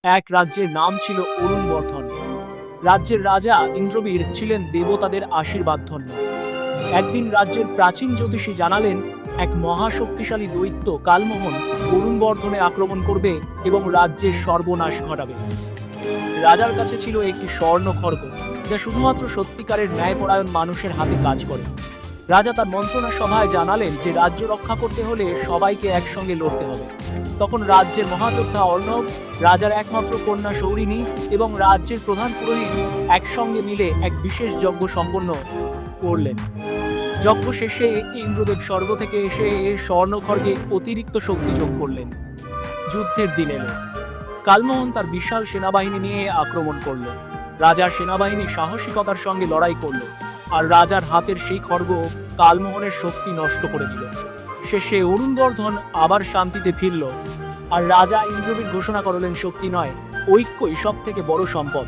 এক রাজ্যের নাম ছিল অরুণবর্ধন। রাজ্যের রাজা ইন্দ্রবীর ছিলেন দেবতাদের আশীর্বাদ ধন্য। একদিন রাজ্যের প্রাচীন জ্যোতিষী জানালেন, এক মহাশক্তিশালী দৈত্য কালমোহন অরুণবর্ধনে আক্রমণ করবে এবং রাজ্যের সর্বনাশ ঘটাবে। রাজার কাছে ছিল একটি স্বর্ণ খড়গ, যা শুধুমাত্র সত্যিকারের ন্যায়পরায়ণ মানুষের হাতে কাজ করে। রাজা তার মন্ত্রণা সভায় জানালেন যে রাজ্য রক্ষা করতে হলে সবাইকে একসঙ্গে লড়তে হবে। তখন রাজ্যের মহাযোদ্ধা অর্ণব, রাজার একমাত্র কন্যা সৌরিনী এবং রাজ্যের প্রধান পুরোহিত একসঙ্গে মিলে এক বিশেষ যজ্ঞ সম্পন্ন করলেন। যজ্ঞ শেষে ইন্দ্রদেব স্বর্গ থেকে এসে স্বর্ণ খড়গে অতিরিক্ত শক্তি যোগ করলেন। যুদ্ধের দিন এলো। কালমোহন তার বিশাল সেনাবাহিনী নিয়ে আক্রমণ করল। রাজার সেনাবাহিনী সাহসিকতার সঙ্গে লড়াই করল, আর রাজার হাতের সেই খড়গ কালমোহনের শক্তি নষ্ট করে দিল। শেষে অরুণবর্ধন আবার শান্তিতে ফিরল, আর রাজা ইন্দ্রবীর ঘোষণা করলেন, শক্তি নয়, ঐক্যই সব থেকে বড় সম্পদ।